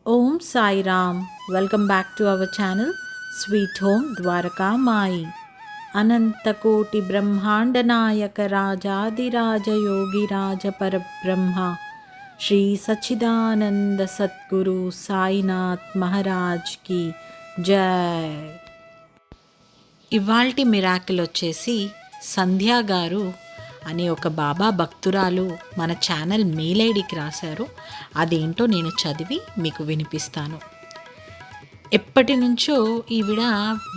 Om Sai Ram. Welcome back to our channel Sweet Home Dwaraka Mai. అనంతకోటి బ్రహ్మాండనాయక రాజాదిరాజ యోగిరాజ పరబ్రహ్మ శ్రీ సచ్చిదానంద సద్గురు సాయినాథ్ మహారాజ్ కి జై. ఇవాల్టి మిరాకిల్ వచ్చేసి సంధ్యా గారు అనే ఒక బాబా భక్తురాలు మన ఛానల్ మెయిల్ ఐడికి రాశారు. అదేంటో నేను చదివి మీకు వినిపిస్తాను. ఎప్పటి నుంచో ఈవిడ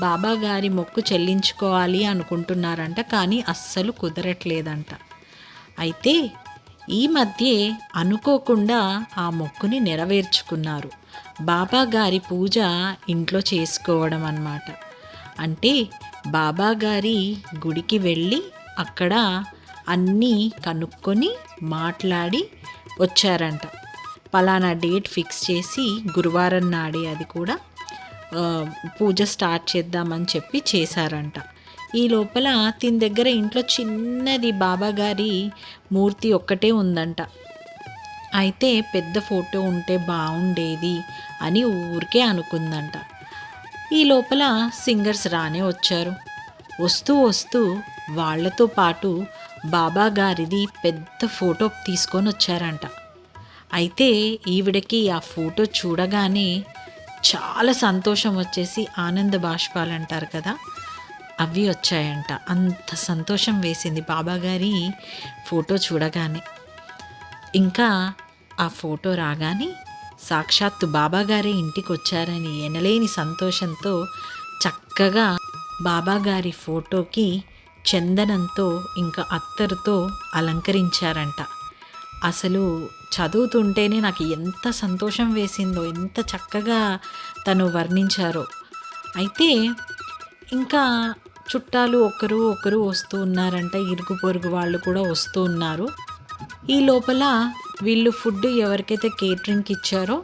బాబా గారి మొక్కు చెల్లించుకోవాలి అనుకుంటున్నారంట, కానీ అస్సలు కుదరట్లేదంట. అయితే ఈ మధ్య అనుకోకుండా ఆ మొక్కుని నెరవేర్చుకున్నారు. బాబా గారి పూజ ఇంట్లో చేసుకోవడం అన్నమాట. అంటే బాబా గారి గుడికి వెళ్ళి అక్కడ అన్నీ కనుక్కొని మాట్లాడి వచ్చారంట. పలానా డేట్ ఫిక్స్ చేసి గురువారం నాడే అది కూడా పూజ స్టార్ట్ చేద్దామని చెప్పి చేశారంట. ఈ లోపల తిన దగ్గర ఇంట్లో చిన్నది బాబాగారి మూర్తి ఒక్కటే ఉందంట. అయితే పెద్ద ఫోటో ఉంటే బాగుండేది అని ఊరికే అనుకుందంట. ఈ లోపల సింగర్స్ రానే వచ్చారు. వస్తూ వస్తూ వాళ్లతో పాటు బాబా గారిది పెద్ద ఫోటో తీసుకొని వచ్చారంట. అయితే ఈవిడకి ఆ ఫోటో చూడగానే చాలా సంతోషం వచ్చేసి ఆనంద బాష్పాలు అంటారు కదా, అవి వచ్చాయంట. అంత సంతోషం వేసింది బాబాగారి ఫోటో చూడగానే. ఇంకా ఆ ఫోటో రాగానే సాక్షాత్తు బాబాగారే ఇంటికి వచ్చారని ఎనలేని సంతోషంతో చక్కగా బాబాగారి ఫోటోకి చందనంతో ఇంకా అత్తరుతో అలంకరించారంట. అసలు చదువుతుంటేనే నాకు ఎంత సంతోషం వేసిందో, ఎంత చక్కగా తను వర్ణించారో. అయితే ఇంకా చుట్టాలు ఒకరు వస్తూ ఉన్నారంట, ఇరుగు పొరుగు వాళ్ళు కూడా వస్తూ ఉన్నారు. ఈ లోపల వీళ్ళు ఫుడ్ ఎవరికైతే కేటరింగ్కి ఇచ్చారో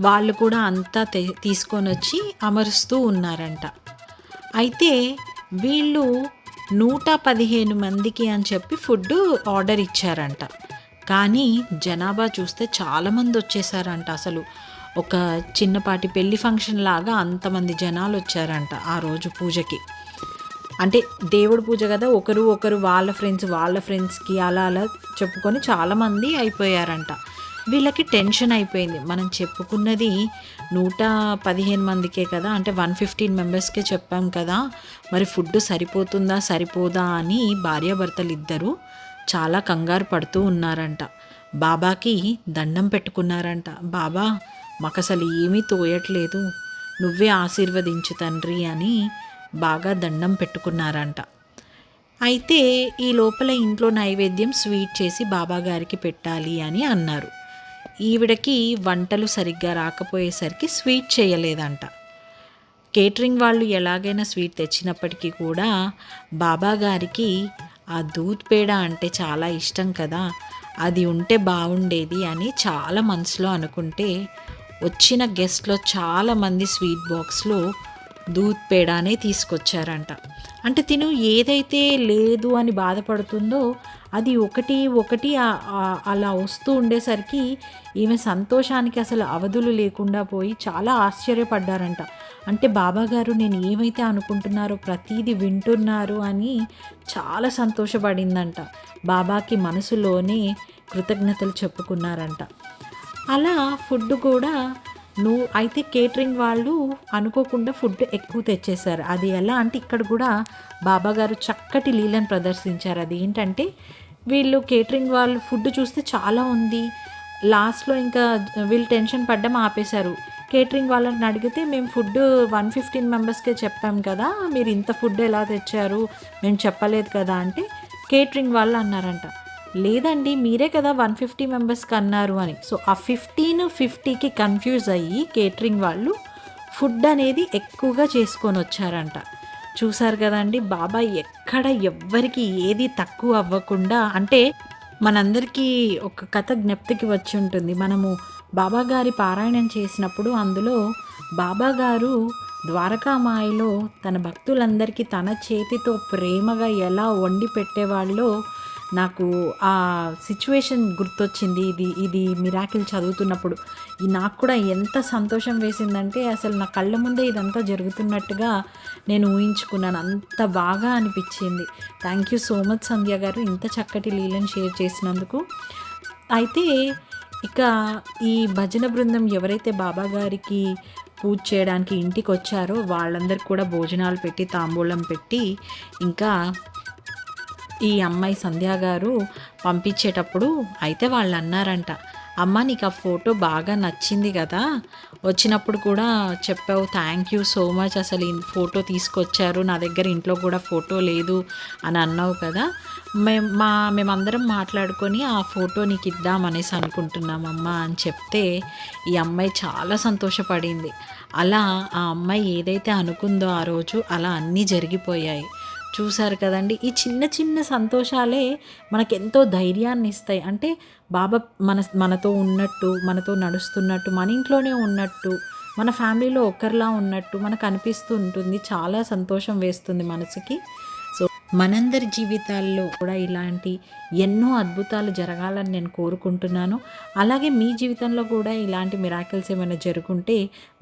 వాళ్ళు కూడా అంతా తీసుకొని వచ్చి అమరుస్తూ ఉన్నారంట. అయితే వీళ్ళు 115 మందికి అని చెప్పి ఫుడ్ ఆర్డర్ ఇచ్చారంట. కానీ జనాభా చూస్తే చాలామంది వచ్చేసారంట. అసలు ఒక చిన్నపాటి పెళ్లి ఫంక్షన్ లాగా అంతమంది జనాలు వచ్చారంట ఆ రోజు పూజకి. అంటే దేవుడి పూజ కదా, ఒకరు వాళ్ళ ఫ్రెండ్స్కి అలా చెప్పుకొని చాలామంది అయిపోయారంట. వీళ్ళకి టెన్షన్ అయిపోయింది. మనం చెప్పుకున్నది 115 మందికే కదా, అంటే 115 మెంబర్స్కే చెప్పాం కదా, మరి ఫుడ్ సరిపోదా అని భార్యాభర్తలు ఇద్దరు చాలా కంగారు పడుతూ ఉన్నారంట. బాబాకి దండం పెట్టుకున్నారంట. బాబా, మాకు అసలు ఏమీ తోయట్లేదు, నువ్వే ఆశీర్వదించు తండ్రి అని బాగా దండం పెట్టుకున్నారంట. అయితే ఈ లోపల ఇంట్లో నైవేద్యం స్వీట్ చేసి బాబాగారికి పెట్టాలి అని అన్నారు. ఈవిడకి వంటలు సరిగ్గా రాకపోయేసరికి స్వీట్ చేయలేదంట. కేటరింగ్ వాళ్ళు ఎలాగైనా స్వీట్ తెచ్చినప్పటికీ కూడా బాబాగారికి ఆ దూద్ పేడ అంటే చాలా ఇష్టం కదా, అది ఉంటే బాగుండేది అని చాలా మనసులో అనుకుంటే వచ్చిన గెస్ట్లో చాలామంది స్వీట్ బాక్స్లో దూద్ పేడానే తీసుకొచ్చారంట. అంటే తిను ఏదైతే లేదు అని బాధపడుతుందో అది ఒకటి అలా వస్తూ ఉండేసరికి ఈమె సంతోషానికి అసలు అవధులు లేకుండా పోయి చాలా ఆశ్చర్యపడ్డారంట. అంటే బాబాగారు నేను ఏమైతే అనుకుంటున్నారో ప్రతీది వింటున్నారు అని చాలా సంతోషపడిందంట. బాబాకి మనసులోనే కృతజ్ఞతలు చెప్పుకున్నారంట. అలా ఫుడ్ కూడా అయితే కేటరింగ్ వాళ్ళు అనుకోకుండా ఫుడ్ ఎక్కువ తెచ్చేశారు. అది ఎలా అంటే ఇక్కడ కూడా బాబాగారు చక్కటి లీలను ప్రదర్శించారు. అది ఏంటంటే వీళ్ళు కేటరింగ్ వాళ్ళు ఫుడ్ చూస్తే చాలా ఉంది, లాస్ట్లో ఇంకా వీళ్ళు టెన్షన్ పడ్డం ఆపేశారు. కేటరింగ్ వాళ్ళని అడిగితే మేము ఫుడ్ 115 మెంబర్స్కే చెప్పాం కదా, మీరు ఇంత ఫుడ్ ఎలా తెచ్చారు, మేము చెప్పలేదు కదా అంటే కేటరింగ్ వాళ్ళు అన్నారంట, లేదండి మీరే కదా 150 మెంబర్స్కి అన్నారు అని. సో ఆ 50కి కన్ఫ్యూజ్ అయ్యి కేటరింగ్ వాళ్ళు ఫుడ్ అనేది ఎక్కువగా చేసుకొని వచ్చారంట. చూసారు కదండి, బాబా ఎక్కడ ఎవ్వరికి ఏది తక్కువ అవ్వకుండా. అంటే మనందరికీ ఒక కథ జ్ఞప్తికి వచ్చి ఉంటుంది. మనము బాబాగారి పారాయణం చేసినప్పుడు అందులో బాబాగారు ద్వారకామాయిలో తన భక్తులందరికీ తన చేతితో ప్రేమగా ఎలా వండి పెట్టేవాళ్ళో నాకు ఆ సిచ్యువేషన్ గుర్తొచ్చింది. ఇది మిరాకిల్ చదువుతున్నప్పుడు నాకు కూడా ఎంత సంతోషం వేసిందంటే అసలు నా కళ్ళ ముందే ఇదంతా జరుగుతున్నట్టుగా నేను ఊహించుకున్నాను. అంత బాగా అనిపించింది. థ్యాంక్ యూ సో మచ్ సంధ్య గారు ఇంత చక్కటి లీలను షేర్ చేసినందుకు. అయితే ఇక ఈ భజన బృందం ఎవరైతే బాబా గారికి పూజ చేయడానికి ఇంటికి వచ్చారో వాళ్ళందరికీ కూడా భోజనాలు పెట్టి తాంబూలం పెట్టి ఇంకా ఈ అమ్మాయి సంధ్య గారు పంపించేటప్పుడు అయితే వాళ్ళు అన్నారంట, అమ్మ నీకు ఆ ఫోటో బాగా నచ్చింది కదా, వచ్చినప్పుడు కూడా చెప్పావు థ్యాంక్ యూ సో మచ్, అసలు ఈ ఫోటో తీసుకొచ్చారు, నా దగ్గర ఇంట్లో కూడా ఫోటో లేదు అని అన్నావు కదా, మేమందరం మాట్లాడుకొని ఆ ఫోటో నీకు ఇద్దామనేసి అనుకుంటున్నామమ్మా అని చెప్తే ఈ అమ్మాయి చాలా సంతోషపడింది. అలా ఆ అమ్మాయి ఏదైతే అనుకుందో ఆ రోజు అలా అన్నీ జరిగిపోయాయి. చూశారు కదండి, ఈ చిన్న చిన్న సంతోషాలే మనకెంతో ధైర్యాన్ని ఇస్తాయి. అంటే బాబా మనతో ఉన్నట్టు, మనతో నడుస్తున్నట్టు, మన ఇంట్లోనే ఉన్నట్టు, మన ఫ్యామిలీలో ఒకరిలా ఉన్నట్టు మనకు అనిపిస్తూ ఉంటుంది. చాలా సంతోషం వేస్తుంది మనసుకి. సో మనందరి జీవితాల్లో కూడా ఇలాంటి ఎన్నో అద్భుతాలు జరగాలని నేను కోరుకుంటున్నాను. అలాగే మీ జీవితంలో కూడా ఇలాంటి మిరాకిల్స్ ఏమైనా జరుగుంటే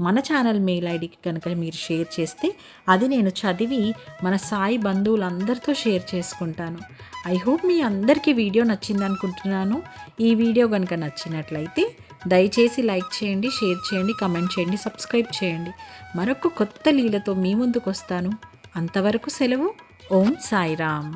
మన ఛానల్ మెయిల్ ఐడికి కనుక మీరు షేర్ చేస్తే అది నేను చదివి మన సాయి బంధువులందరితో షేర్ చేసుకుంటాను. ఐ హోప్ మీ అందరికీ వీడియో నచ్చింది అనుకుంటున్నాను. ఈ వీడియో కనుక నచ్చినట్లయితే దయచేసి లైక్ చేయండి, షేర్ చేయండి, కమెంట్ చేయండి, సబ్స్క్రైబ్ చేయండి. మరొక కొత్త లీలతో మీ ముందుకు వస్తాను. అంతవరకు సెలవు. ఓం సాయిరామ్.